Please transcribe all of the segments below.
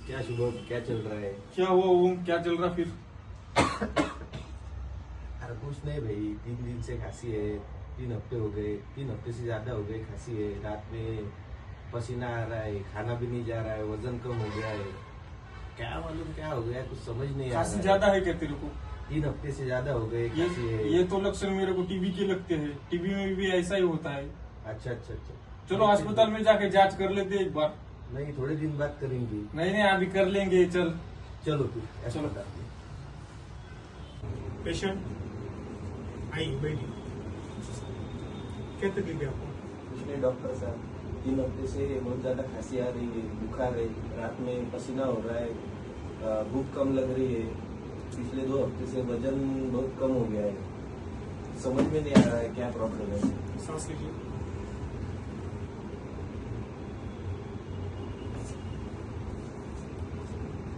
क्या शुभम, क्या चल रहा है? क्या हुआ ओम, क्या चल रहा फिर? अरे कुछ नहीं भाई, 3 दिन से खांसी है। 3 हफ्ते हो गए, 3 हफ्ते से ज्यादा हो गए खांसी है। रात में पसीना आ रहा है, खाना भी नहीं जा रहा है, वजन कम हो गया है। क्या मालूम क्या हो गया, कुछ समझ नहीं आ रहा खांसी है। ज्यादा है क्या तेरे को? 3 हफ्ते से ज्यादा हो गए खांसी है। ये तो लक्षण मेरे को टीबी के लगते हैं। टीबी में भी ऐसा ही होता है। अच्छा अच्छा अच्छा। चलो अस्पताल में जाके जांच कर लेते एक बार। नहीं, थोड़े दिन बाद करेंगे। नहीं नहीं, अभी कर लेंगे, चल। चलो फिर चलो। अस्पताल में। पेशेंट आई बैठी। क्या तकलीफ है आपको? कुछ नहीं डॉक्टर साहब, 3 हफ्ते से बहुत ज्यादा खांसी आ रही है, बुखार है, रात में पसीना हो रहा है, भूख कम लग रही है। पिछले 2 हफ्ते से वजन बहुत कम हो गया है। समझ में नहीं आ रहा है क्या प्रॉब्लम है। सांस लीजिए।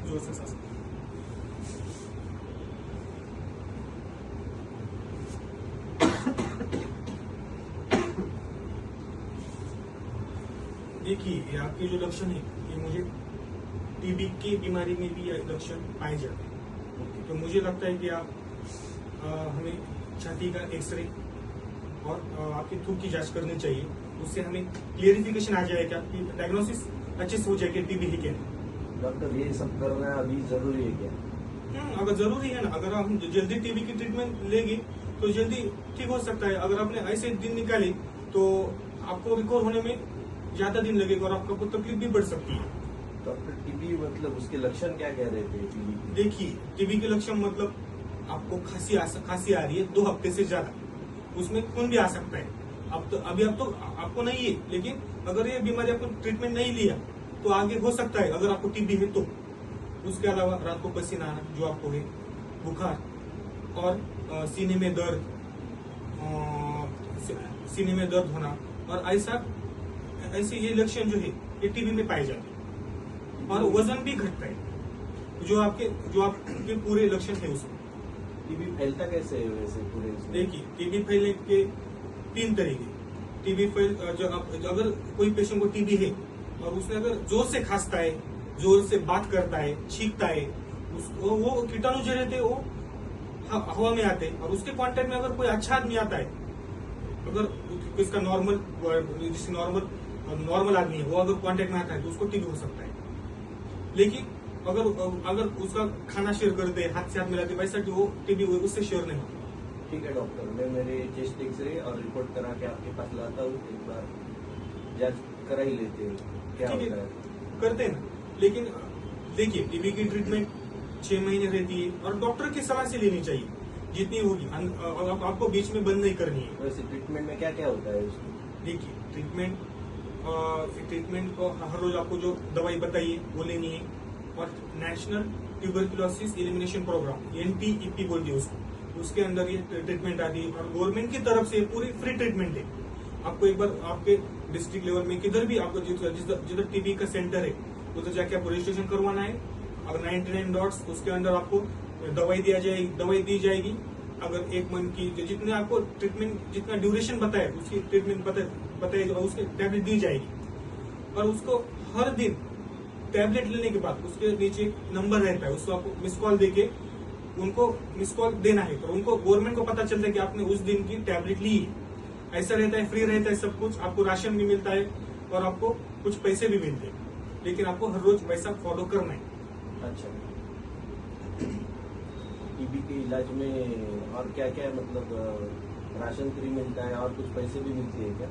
जोर से सांस। देखिए, ये आपके जो लक्षण है, ये मुझे टीबी की बीमारी में भी ये लक्षण पाए जाते हैं। तो मुझे लगता है कि आप हमें छाती का एक्सरे और आपकी थूक की जांच करनी चाहिए। उससे हमें क्लियरिफिकेशन आ जाएगा, आपकी डायग्नोसिस अच्छे से हो जाएगी टीबी है क्या। डॉक्टर, ये सब करना अभी जरूरी है क्या? अगर जरूरी है ना, अगर हम जल्दी टीबी की ट्रीटमेंट लेंगे तो जल्दी ठीक हो सकता है। अगर आपने ऐसे दिन निकाले तो आपको रिकवर होने में ज्यादा दिन लगेगा और आपको तकलीफ भी बढ़ सकती है। डॉक्टर, टीबी मतलब उसके लक्षण क्या कह रहे थे टीबी? देखिए, टीबी के लक्षण मतलब आपको खांसी आ रही है 2 हफ्ते से ज्यादा, उसमें खून भी आ सकता है। अब तो आपको नहीं है, लेकिन अगर ये बीमारी आपको ट्रीटमेंट नहीं लिया तो आगे हो सकता है अगर आपको टीबी है तो। उसके अलावा रात को पसीना आना जो आपको है, बुखार और सीने में दर्द होना और ऐसे ये लक्षण जो है ये टीबी में पाए जाते हैं। और वजन भी घटता है, जो आपके पूरे लक्षण है उसमें। टीबी फैलता कैसे है वैसे पूरे इसमें? देखिए, टीबी फैलने के 3 तरीके। टीबी अगर कोई पेशेंट को टीबी है और उसने अगर जोर से खांसता है, जोर से बात करता है, छींकता है, वो कीटाणु जो रहते हैं वो हवा में आते हैं। और उसके कांटेक्ट में अगर कोई अच्छा आदमी आता है, अगर इसका नॉर्मल आदमी है, वो अगर कांटेक्ट में आता है तो उसको टीबी हो सकता है। लेकिन अगर उसका खाना शेयर करते हैं, हाथ से हाथ मिलाते, वैसा कि वो टीबी उससे शेयर नहीं होता। ठीक है डॉक्टर, मैं मेरे चेस्ट एक्सरे और रिपोर्ट करा के आपके पास लाता हूँ। एक बार जांच करा ही लेते हैं क्या ठीक होता है, है। करते हैं ना। लेकिन देखिए, टीबी की ट्रीटमेंट 6 महीने रहती है और डॉक्टर की सलाह से लेनी चाहिए जितनी होगी। आपको बीच में बंद नहीं करनी है। वैसे ट्रीटमेंट में क्या क्या होता है उसमें? देखिए, ट्रीटमेंट को हर रोज आपको जो दवाई बताइए वो लेनी है। और national tuberculosis elimination programme NTEP बोलती है उसको, उसके अंदर ये ट्रीटमेंट आती है। और गवर्नमेंट की तरफ से पूरी फ्री ट्रीटमेंट है। आपको एक बार आपके डिस्ट्रिक्ट लेवल में किधर भी आपको जिधर टीबी का सेंटर है उधर जाके आपको रजिस्ट्रेशन करवाना है। अगर 99 डॉट्स उसके अंदर आपको दवाई दी जाएगी। अगर 1 मंथ की जितने आपको ट्रीटमेंट जितना ड्यूरेशन बताए उसकी ट्रीटमेंट बताएगी और उसकी टैबलेट दी जाएगी। और उसको हर दिन टैबलेट लेने के बाद उसके नीचे नंबर रहता है, उसको आपको मिस कॉल देके उनको मिस कॉल देना है। तो उनको गवर्नमेंट को पता चलता है कि आपने उस दिन की टैबलेट ली है। ऐसा रहता है, फ्री रहता है सब कुछ। आपको राशन भी मिलता है और आपको कुछ पैसे भी मिलते हैं, लेकिन आपको हर रोज वैसा फॉलो करना है। अच्छा, टीबी के इलाज में और क्या क्या मतलब राशन फ्री मिलता है और कुछ पैसे भी मिलते हैं क्या?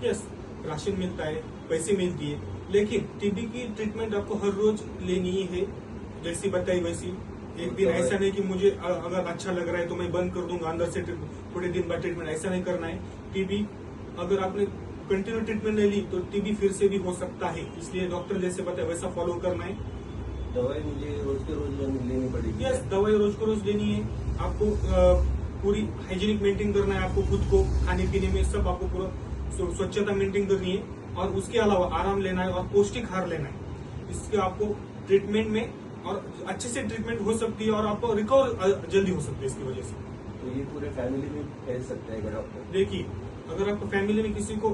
यस, राशन मिलता है, पैसे मिलती है, लेकिन टीबी की ट्रीटमेंट आपको हर रोज लेनी ही है जैसी बताई वैसी। एक दिन ऐसा नहीं कि मुझे अगर अच्छा लग रहा है तो मैं बंद कर दूंगा अंदर से थोड़े दिन बाद ट्रीटमेंट, ऐसा नहीं करना है। टीबी अगर आपने कंटिन्यू ट्रीटमेंट नहीं ली तो टीबी फिर से भी हो सकता है, इसलिए डॉक्टर जैसे बताए वैसा फॉलो करना है। दवाई मुझे रोज के रोज लेनी पड़ेगी? यस, दवाई रोज को रोज लेनी है। आपको पूरी हाइजीनिक मेंटेन करना है, आपको खुद को खाने पीने में सब आपको पूरा स्वच्छता मेंटेन करनी है। और उसके अलावा आराम लेना है और पौष्टिक आहार लेना है। इसके आपको ट्रीटमेंट में और अच्छे से ट्रीटमेंट हो सकती है और आपको रिकवर जल्दी हो सकती है इसकी वजह से। तो ये पूरे फैमिली में फैल सकता है डॉक्टर? देखिए, अगर आपको फैमिली में किसी को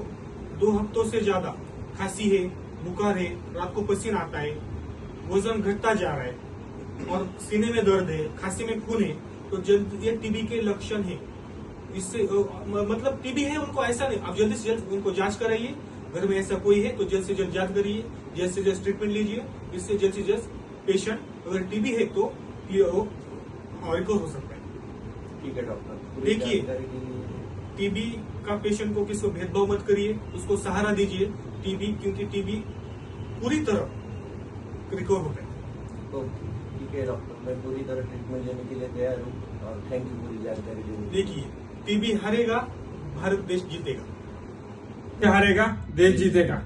2 हफ्तों से ज्यादा खांसी है, बुखार है, रात को पसीना आता है, वजन घटता जा रहा है और सीने में दर्द है, खांसी में खून है, तो जल्द ये टीबी के लक्षण है। इससे मतलब टीबी है उनको ऐसा नहीं, आप जल्दी से जल्द उनको जांच कराइए। घर में ऐसा कोई है तो जल्द से जल्द जांच करिए, जल्द से जल्द ट्रीटमेंट लीजिए। इससे जल्द से जल्द पेशेंट अगर टीबी है तो रिकवर हो सकता है। ठीक है डॉक्टर, पूरी देखिए, जानकारी के लिए टीबी का पेशेंट को किसी को भेदभाव मत करिए, उसको सहारा दीजिए। टीबी, क्योंकि टीबी पूरी तरह रिकवर होता है। तो ठीक है डॉक्टर, मैं पूरी तरह ट्रीटमेंट लेने के लिए तैयार हूँ और थैंक यू पूरी जानकारी देने के लिए। देखिए, टीबी हारेगा, भारत देश जीतेगा। हारेगा, देश जीतेगा।